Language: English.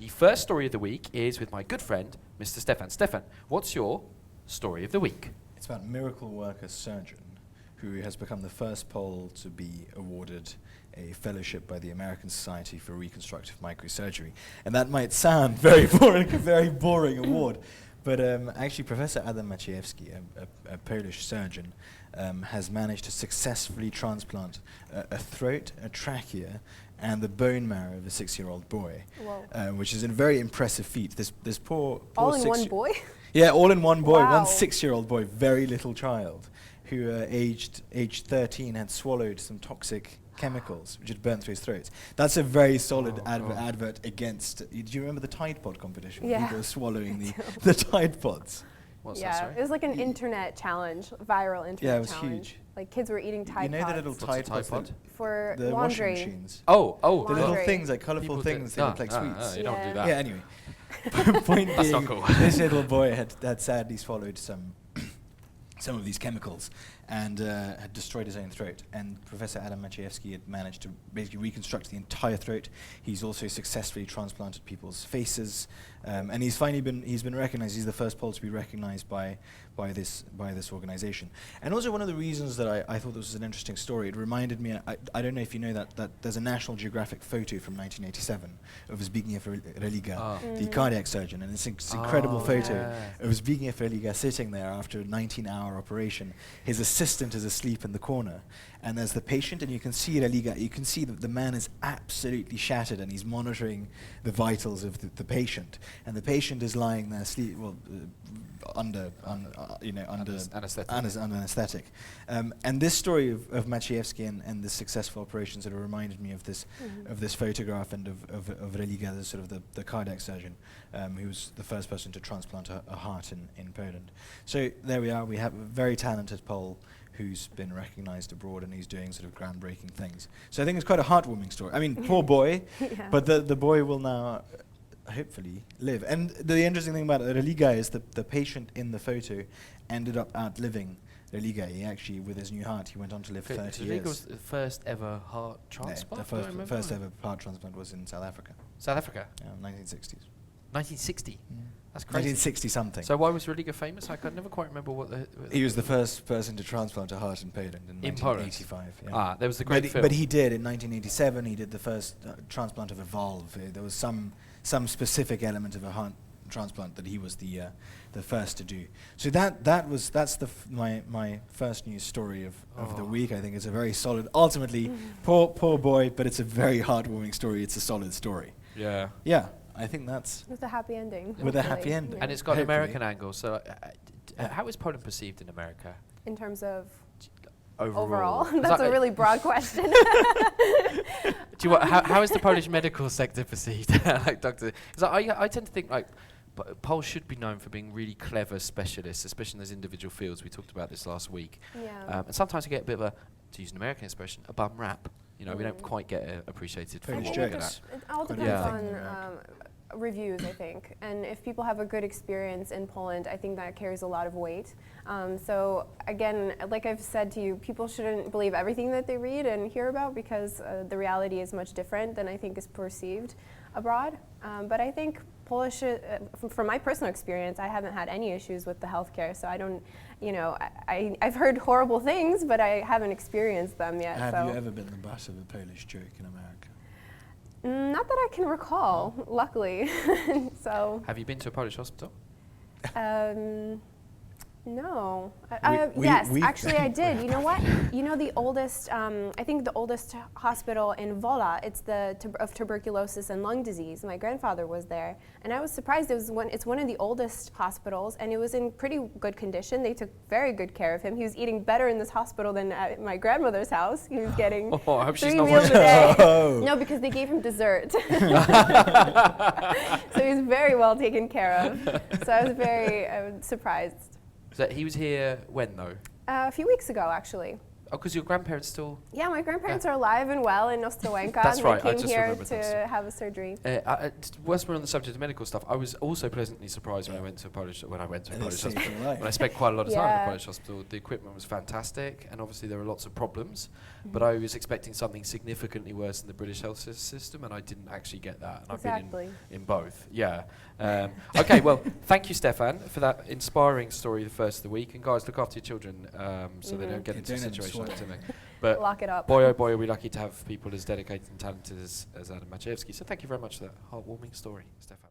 The first story of the week is with my good friend, Mr. Stefan. Stefan, what's your story of the week? It's about miracle worker surgeon who has become the first Pole to be awarded a fellowship by the American Society for Reconstructive Microsurgery. And that might sound very boring, a very boring award, but actually Professor Adam Maciejewski, a Polish surgeon, has managed to successfully transplant a throat, a trachea, and the bone marrow of a 6-year-old boy, which is a very impressive feat. This poor all in one boy? Yeah, all in one boy, Wow. one 6-year-old boy, very little child, who aged 13 had swallowed some toxic chemicals which had burnt through his throat. That's a very solid advert against. Do you remember the Tide Pod competition? Yeah. People swallowing the Tide Pods. What's that, sorry? It was like an internet challenge, viral internet challenge. Yeah, it was huge. Like kids were eating Tide Pods. You know the little What's a Tide Tide Pods? Pod? For The washing laundry. machines. Oh, The Laundry. little things, like colourful people things, they look like sweets. You don't do Yeah. that. Yeah, anyway. Point That's being, not cool. this little boy had sadly swallowed some of these chemicals and had destroyed his own throat. And Professor Adam Maciejewski had managed to basically reconstruct the entire throat. He's also successfully transplanted people's faces, and he's been recognized. He's the first Pole to be recognized by this organization. And also one of the reasons that I thought this was an interesting story, it reminded me, I don't know if you know that there's a National Geographic photo from 1987 of Zbigniew Religa, the cardiac surgeon, and it's an incredible photo of Zbigniew Religa sitting there after a 19-hour operation. His assistant is asleep in the corner, and there's the patient, and you can see Religa, you can see that the man is absolutely shattered, and he's monitoring the vitals of the patient, and the patient is lying there under anesthetic. And this story of Maciejewski and the successful operations sort of reminded me of this photograph and of Religa, the sort of the cardiac surgeon, who was the first person to transplant a heart in Poland. So there we are. We have a very talented Pole who's been recognized abroad, and he's doing sort of groundbreaking things. So I think it's quite a heartwarming story. I mean, poor boy, but the boy will now hopefully live. And the interesting thing about Religa is that the patient in the photo ended up outliving Religa. He actually, with his new heart, he went on to live 30 years. Religa was the first ever heart transplant? The first ever heart transplant was in South Africa. South Africa? 1960s. 1960? That's crazy. 1960 something. So why was Religa famous? I could never quite remember what the... He was the first person to transplant a heart in Poland in 1985. Yeah. There was the great film. But he did in 1987. He did the first transplant of a valve. There was some specific element of a heart transplant that he was the first to do. So that's my first news story of the week. I think it's a very solid. Ultimately, poor boy, but it's a very heartwarming story. It's a solid story. Yeah. Yeah. I think that's With a happy ending. with a happy ending. Yeah. And it's got an Hopefully. American angle. So how is Poland perceived in America? In terms of Overall? That's a really broad question. How is the Polish medical sector perceived? Like doctor, I tend to think like Poles should be known for being really clever specialists, especially in those individual fields. We talked about this last week. Yeah. And sometimes we get a bit of a, to use an American expression, a bum rap. You know, we don't quite get appreciated for Polish what think we're jokes. good at. it all Quite a depends big on thing in America. reviews, I think. And if people have a good experience in Poland, I think that carries a lot of weight. So again, like I've said to you, people shouldn't believe everything that they read and hear about, because the reality is much different than I think is perceived abroad. But I think Polish, from my personal experience, I haven't had any issues with the healthcare. So I don't, I've heard horrible things, but I haven't experienced them yet. Have you ever been the butt of a Polish joke in America? Not that I can recall, luckily. So. Have you been to a Polish hospital? No. Yes, actually I did. You know what? You know the oldest, I think the oldest hospital in Wola, it's of tuberculosis and lung disease. My grandfather was there, and I was surprised. It's one of the oldest hospitals, and it was in pretty good condition. They took very good care of him. He was eating better in this hospital than at my grandmother's house. He was getting I hope she's 3 not meals a watching. day. Oh. No, because they gave him dessert. So he was very well taken care of. So I was very surprised. So he was here when though? A few weeks ago, actually. Oh, because your grandparents still... Yeah, my grandparents are alive and well in Ostrołęka. That's and right, I they came just here remembered to this. have a surgery. Whilst we're on the subject of medical stuff, I was also pleasantly surprised when I went to a Polish hospital. saved your life. When I spent quite a lot of time in Yeah. a Polish hospital, the equipment was fantastic, and obviously there were lots of problems. But I was expecting something significantly worse than the British health system, and I didn't actually get that. And Exactly. I've been in both. Yeah. Okay. Well, thank you, Stefan, for that inspiring story. The first of the week, and guys, look after your children so they don't get Yeah, into a don't let them situation like swallow. Timmy. But Lock it up. boy, oh boy, are we lucky to have people as dedicated and talented as Adam Maciejewski. So thank you very much for that heartwarming story, Stefan.